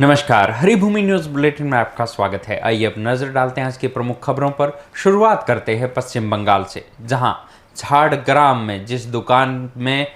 नमस्कार, Haribhoomi news bulletin में आपका स्वागत है। आइए अब नजर डालते हैं आज की प्रमुख खबरों पर। शुरुआत करते हैं पश्चिम बंगाल से, जहां झाड़ग्राम में जिस दुकान में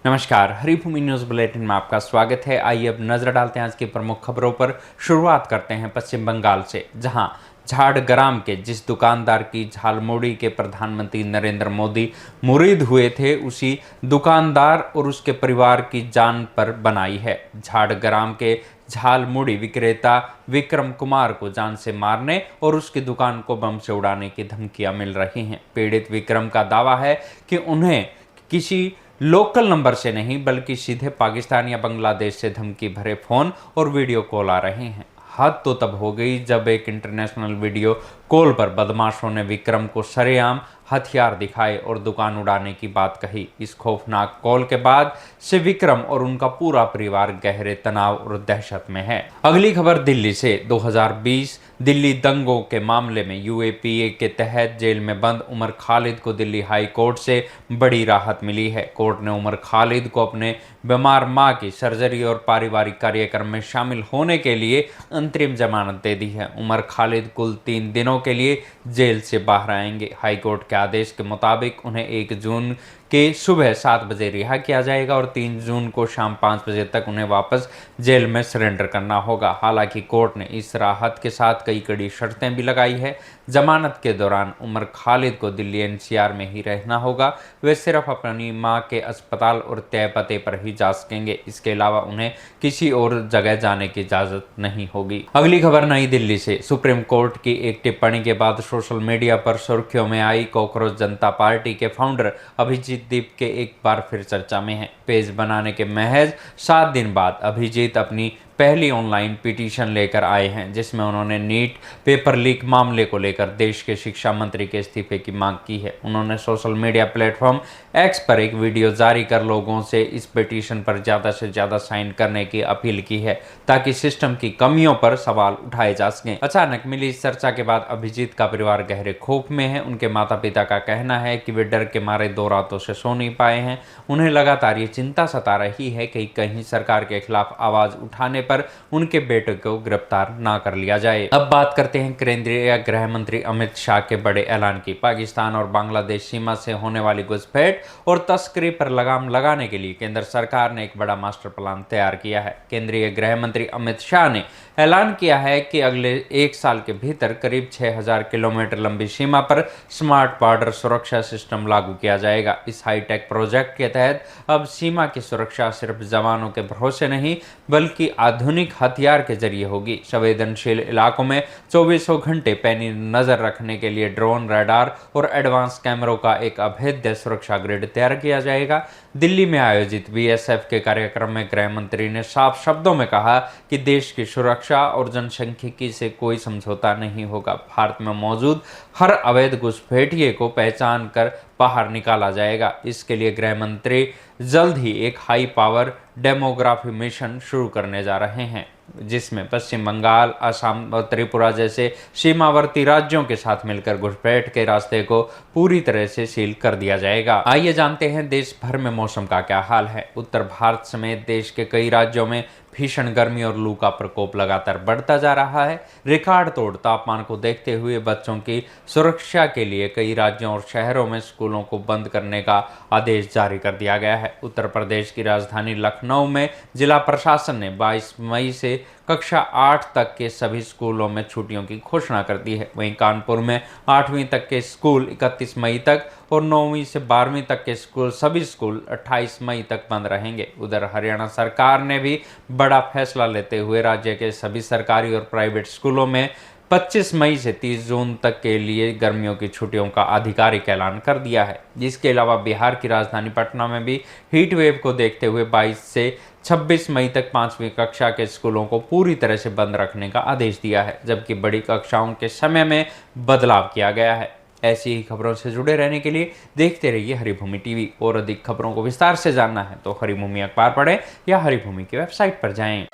नमस्कार, हरिभूमि न्यूज बुलेटिन में आपका स्वागत है। आइए अब नजर डालते हैं आज की प्रमुख खबरों पर। शुरुआत करते हैं पश्चिम बंगाल से, जहां झाड़ग्राम के जिस दुकानदार की झालमुड़ी के प्रधानमंत्री नरेंद्र मोदी मुरीद हुए थे, उसी दुकानदार और उसके परिवार की जान पर बनाई है। झाड़ग्राम के झालमुड़ी विक्रेता विक्रम कुमार को जान से मारने और उसकी दुकान को बम से उड़ाने की धमकियां मिल रही हैं। पीड़ित विक्रम का दावा है कि उन्हें किसी लोकल नंबर से नहीं बल्कि सीधे पाकिस्तान या बांग्लादेश से धमकी भरे फोन और वीडियो कॉल आ रहे हैं। हद तो तब हो गई जब एक इंटरनेशनल वीडियो कॉल पर बदमाशों ने विक्रम को सरेआम हथियार दिखाए और दुकान उड़ाने की बात कही। इस खौफनाक कॉल के बाद से विक्रम और उनका पूरा परिवार गहरे तनाव और दहशत में है। अगली खबर दिल्ली से। 2020 दिल्ली दंगों के मामले में यूएपीए के तहत जेल में बंद उमर खालिद को दिल्ली हाई कोर्ट से बड़ी राहत मिली है। कोर्ट ने उमर खालिद को अपने बीमार मां की सर्जरी और पारिवारिक कार्यक्रम में शामिल होने के लिए अंतरिम जमानत दे दी है। उमर खालिद कुल 3 दिनों के लिए जेल से बाहर आएंगे। हाईकोर्ट के आदेश के मुताबिक उन्हें 1 जून के सुबह 7 बजे रिहा किया जाएगा और 3 जून को शाम 5 बजे तक उन्हें वापस जेल में सरेंडर करना होगा। हालांकि कोर्ट ने इस राहत के साथ कई कड़ी शर्तें भी लगाई है। जमानत के दौरान उमर खालिद को दिल्ली एनसीआर में ही रहना होगा। वे सिर्फ अपनी मां के अस्पताल और तय पते पर ही जा सकेंगे। इसके अलावा उन्हें किसी और जगह जाने की इजाजत नहीं होगी। अगली खबर नई दिल्ली से। सुप्रीम कोर्ट की एक टिप्पणी के बाद सोशल मीडिया पर सुर्खियों में आई कॉकरोच जनता पार्टी के फाउंडर अभिजीत दीप के एक बार फिर चर्चा में है। पेज बनाने के महज 7 दिन बाद अभिजीत अपनी पहली ऑनलाइन पिटीशन लेकर आए हैं, जिसमें उन्होंने नीट पेपर लीक मामले को लेकर देश के शिक्षा मंत्री के इस्तीफे की मांग की है। उन्होंने सोशल मीडिया प्लेटफॉर्म एक्स पर एक वीडियो जारी कर लोगों से इस पिटीशन पर ज़्यादा से ज़्यादा साइन करने की अपील की है, ताकि सिस्टम की कमियों पर सवाल उठाए जा सकें। अचानक मिली इस चर्चा के बाद अभिजीत का परिवार गहरे खौफ में है। उनके माता पिता का कहना है कि वे डर के मारे 2 रातों से सो नहीं पाए हैं। उन्हें लगातार ये चिंता सता रही है कि कहीं सरकार के खिलाफ आवाज उठाने पर उनके बेटे को गिरफ्तार ना कर लिया जाए। अब बात करते हैं केंद्रीय गृह मंत्री अमित शाह के बड़े ऐलान की। पाकिस्तान और बांग्लादेश सीमा से होने वाली घुसपैठ और तस्करी पर लगाम लगाने के लिए केंद्र सरकार ने एक बड़ा मास्टर प्लान तैयार किया है। केंद्रीय गृह मंत्री अमित शाह ने ऐलान किया है कि अगले 1 साल के भीतर करीब 6000 किलोमीटर लंबी सीमा पर स्मार्ट बॉर्डर सुरक्षा सिस्टम लागू किया जाएगा। इस हाईटेक प्रोजेक्ट के तहत अब सीमा की सुरक्षा सिर्फ जवानों के भरोसे नहीं बल्कि आधुनिक हथियार के जरिए होगी। संवेदनशील इलाकों में 24 घंटे पैनी नजर रखने के लिए ड्रोन, रडार और एडवांस कैमरों का एक अभेद्य सुरक्षा ग्रिड तैयार किया जाएगा। दिल्ली में आयोजित बीएसएफ के कार्यक्रम में गृह मंत्री ने साफ शब्दों में कहा कि देश की सुरक्षा और जनसांख्यिकी से कोई समझौता नहीं होगा। भारत में मौजूद हर अवैध घुसपैठिए को पहचान कर बाहर निकाला जाएगा। इसके लिए गृह मंत्री जल्द ही एक हाई पावर डेमोग्राफी मिशन शुरू करने जा रहे हैं, जिसमें पश्चिम बंगाल, असम और त्रिपुरा जैसे सीमावर्ती राज्यों के साथ मिलकर घुसपैठ के रास्ते को पूरी तरह से सील कर दिया जाएगा। आइए जानते हैं देश भर में मौसम का क्या हाल है। उत्तर भारत समेत देश के कई राज्यों में भीषण गर्मी और लू का प्रकोप लगातार बढ़ता जा रहा है। रिकॉर्ड तोड़ तापमान को देखते हुए बच्चों की सुरक्षा के लिए कई राज्यों और शहरों में स्कूलों को बंद करने का आदेश जारी कर दिया गया है। उत्तर प्रदेश की राजधानी लखनऊ में जिला प्रशासन ने 22 मई से कक्षा 8 तक के सभी स्कूलों में छुट्टियों की घोषणा कर दी है। वहीं कानपुर में 8वीं तक के स्कूल 31 मई तक और 9वीं से 12वीं तक के सभी स्कूल 28 मई तक बंद रहेंगे। उधर हरियाणा सरकार ने भी बड़ा फैसला लेते हुए राज्य के सभी सरकारी और प्राइवेट स्कूलों में 25 मई से 30 जून तक के लिए गर्मियों की छुट्टियों का आधिकारिक ऐलान कर दिया है। इसके अलावा बिहार की राजधानी पटना में भी हीट वेव को देखते हुए 22 से 26 मई तक 5वीं कक्षा के स्कूलों को पूरी तरह से बंद रखने का आदेश दिया है, जबकि बड़ी कक्षाओं के समय में बदलाव किया गया है। ऐसी ही खबरों से जुड़े रहने के लिए देखते रहिए हरिभूमि टीवी। और अधिक खबरों को विस्तार से जानना है तो हरिभूमि अखबार पढ़ें या हरिभूमि की वेबसाइट पर जाएं।